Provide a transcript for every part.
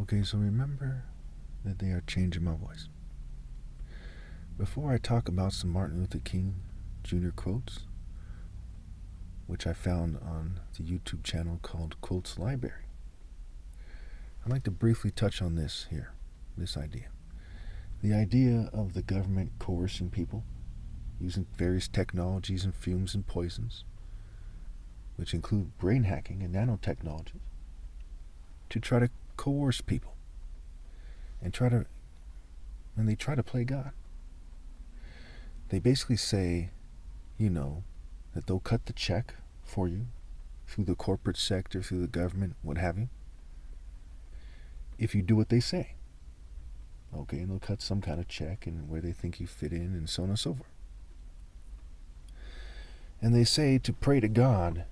Okay, so remember that they are changing my voice. Before I talk about some Martin Luther King Jr. quotes, which I found on the YouTube channel called Quotes Library, I'd like to briefly touch on this here, this idea. The idea of the government coercing people using various technologies and fumes and poisons, which include brain hacking and nanotechnologies, to try to coerce people and they try to play God. They basically say, that they'll cut the check for you through the corporate sector, through the government, what have you, if you do what they say. Okay, and they'll cut some kind of check and where they think you fit in and so on and so forth. And they say to pray to God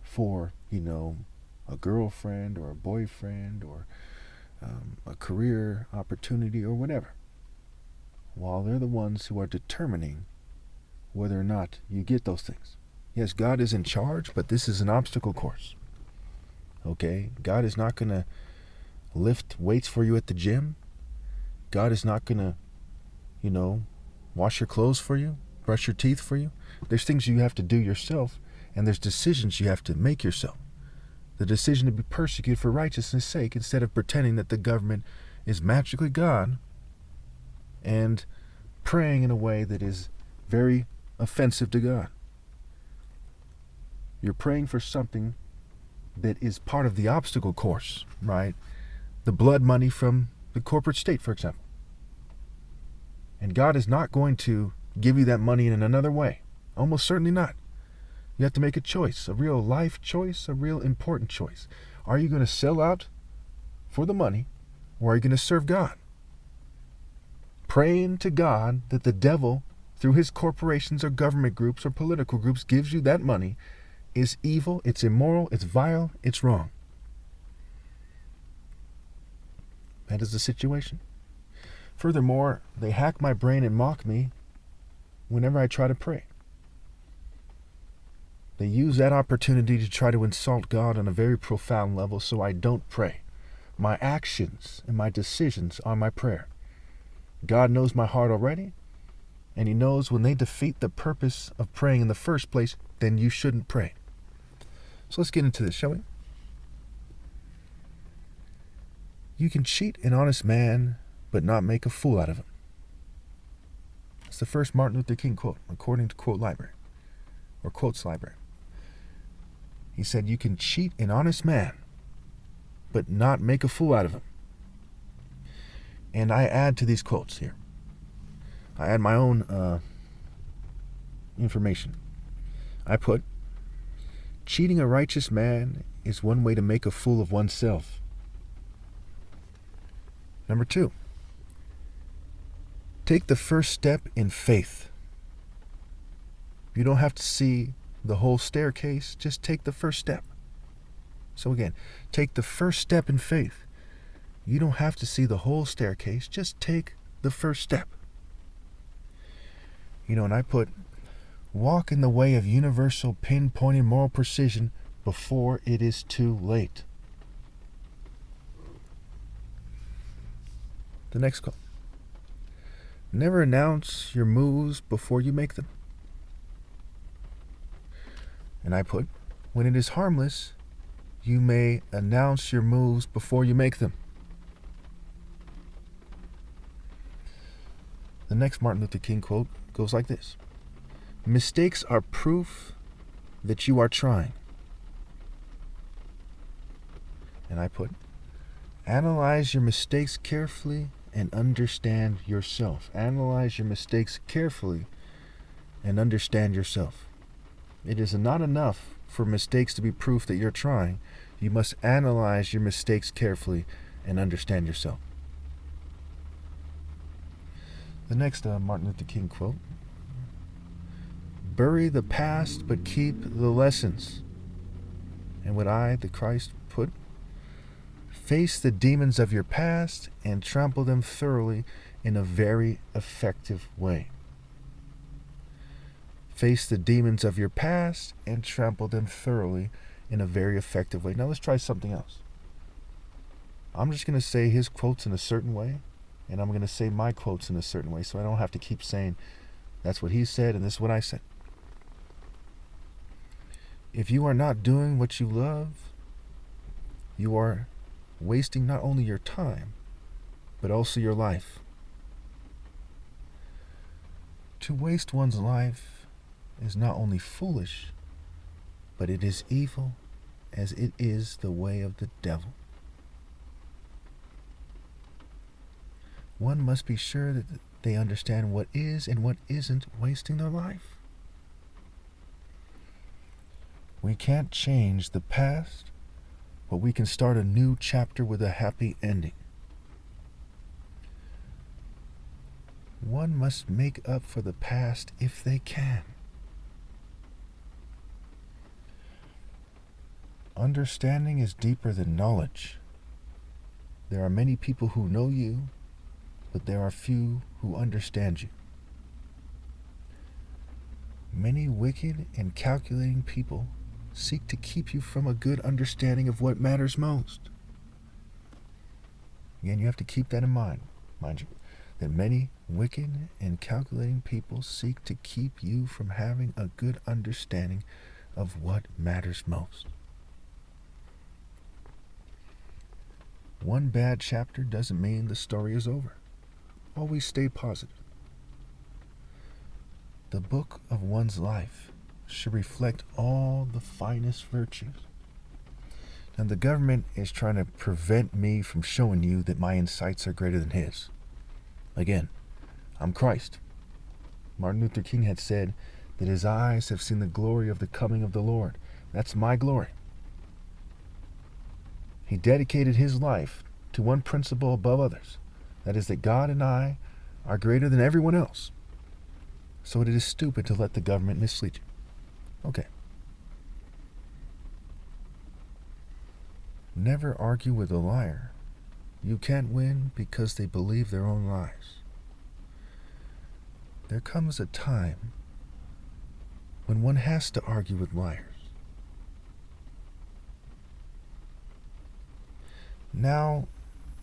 for, a girlfriend or a boyfriend or a career opportunity or whatever, while they're the ones who are determining whether or not you get those things. Yes, God is in charge, but this is an obstacle course. Okay? God is not going to lift weights for you at the gym. God is not going to, wash your clothes for you, brush your teeth for you. There's things you have to do yourself, and there's decisions you have to make yourself. The decision to be persecuted for righteousness' sake instead of pretending that the government is magically God and praying in a way that is very offensive to God. You're praying for something that is part of the obstacle course, right? The blood money from the corporate state, for example. And God is not going to give you that money in another way. Almost certainly not. You have to make a choice, a real life choice, a real important choice. Are you going to sell out for the money, or are you going to serve God? Praying to God that the devil, through his corporations or government groups or political groups, gives you that money is evil, it's immoral, it's vile, it's wrong. That is the situation. Furthermore, they hack my brain and mock me whenever I try to pray. They use that opportunity to try to insult God on a very profound level so I don't pray. My actions and my decisions are my prayer. God knows my heart already, and he knows when they defeat the purpose of praying in the first place, then you shouldn't pray. So let's get into this, shall we? You can cheat an honest man, but not make a fool out of him. That's the first Martin Luther King quote, according to Quote Library, or Quotes Library. He said, you can cheat an honest man, but not make a fool out of him. And I add to these quotes here. I add my own information. I put, cheating a righteous man is one way to make a fool of oneself. Number 2, take the first step in faith. You don't have to see the whole staircase, just take the first step. So again, take the first step in faith. You don't have to see the whole staircase, just take the first step. And I put, walk in the way of universal pinpointed moral precision before it is too late. The next quote. Never announce your moves before you make them. And I put, when it is harmless, you may announce your moves before you make them. The next Martin Luther King quote goes like this. Mistakes are proof that you are trying. And I put, analyze your mistakes carefully and understand yourself. Analyze your mistakes carefully and understand yourself. It is not enough for mistakes to be proof that you're trying. You must analyze your mistakes carefully and understand yourself. The next Martin Luther King quote. Bury the past, but keep the lessons. And what I, the Christ, put, face the demons of your past and trample them thoroughly in a very effective way. Face the demons of your past and trample them thoroughly in a very effective way. Now let's try something else. I'm just going to say his quotes in a certain way, and I'm going to say my quotes in a certain way, so I don't have to keep saying that's what he said and this is what I said. If you are not doing what you love, you are wasting not only your time, but also your life. To waste one's life is not only foolish, but it is evil, as it is the way of the devil. One must be sure that they understand what is and what isn't wasting their life. We can't change the past, but we can start a new chapter with a happy ending. One must make up for the past if they can. Understanding is deeper than knowledge. There are many people who know you, but there are few who understand you. Many wicked and calculating people seek to keep you from a good understanding of what matters most. Again, you have to keep that in mind you, that many wicked and calculating people seek to keep you from having a good understanding of what matters most. One bad chapter doesn't mean the story is over. Always stay positive. The book of one's life should reflect all the finest virtues. Now, the government is trying to prevent me from showing you that my insights are greater than his. Again, I'm Christ. Martin Luther King had said that his eyes have seen the glory of the coming of the Lord. That's my glory. He dedicated his life to one principle above others. That is that God and I are greater than everyone else. So it is stupid to let the government mislead you. Okay. Never argue with a liar. You can't win because they believe their own lies. There comes a time when one has to argue with liars. Now,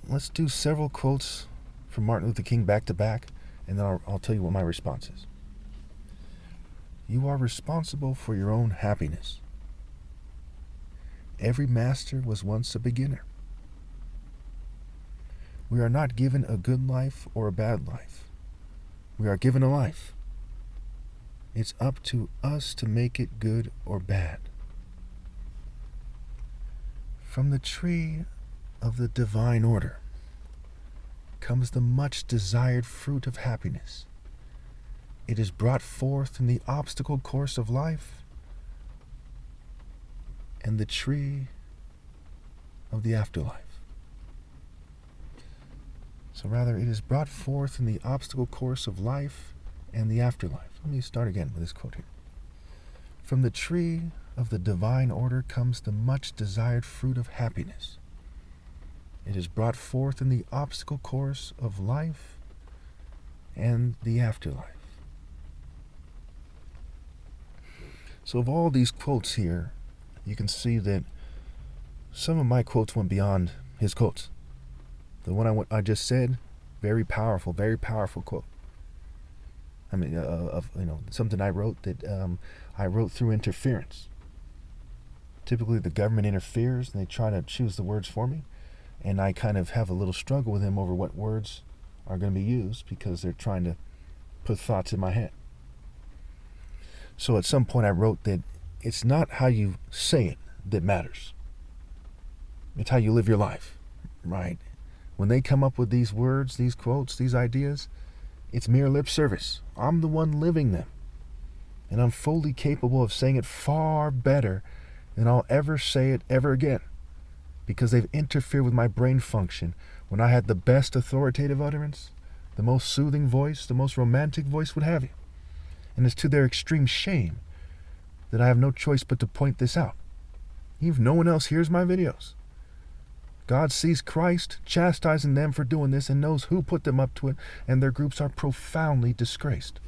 let's do several quotes from Martin Luther King back to back, and then I'll tell you what my response is. You are responsible for your own happiness. Every master was once a beginner. We are not given a good life or a bad life. We are given a life. It's up to us to make it good or bad. From the tree of the divine order comes the much desired fruit of happiness. It is brought forth in the obstacle course of life and the tree of the afterlife. So rather, it is brought forth in the obstacle course of life and the afterlife. Let me start again with this quote here. From the tree of the divine order comes the much desired fruit of happiness. It is brought forth in the obstacle course of life and the afterlife. So of all these quotes here, you can see that some of my quotes went beyond his quotes. The one I just said, very powerful quote. I mean, something I wrote that I wrote through interference. Typically, the government interferes and they try to choose the words for me, and I kind of have a little struggle with them over what words are going to be used because they're trying to put thoughts in my head. So at some point I wrote that it's not how you say it that matters. It's how you live your life, right? When they come up with these words, these quotes, these ideas, it's mere lip service. I'm the one living them. And I'm fully capable of saying it far better than I'll ever say it ever again, because they've interfered with my brain function when I had the best authoritative utterance, the most soothing voice, the most romantic voice, what have you. And it's to their extreme shame that I have no choice but to point this out. Even if no one else hears my videos. God sees Christ chastising them for doing this and knows who put them up to it, and their groups are profoundly disgraced.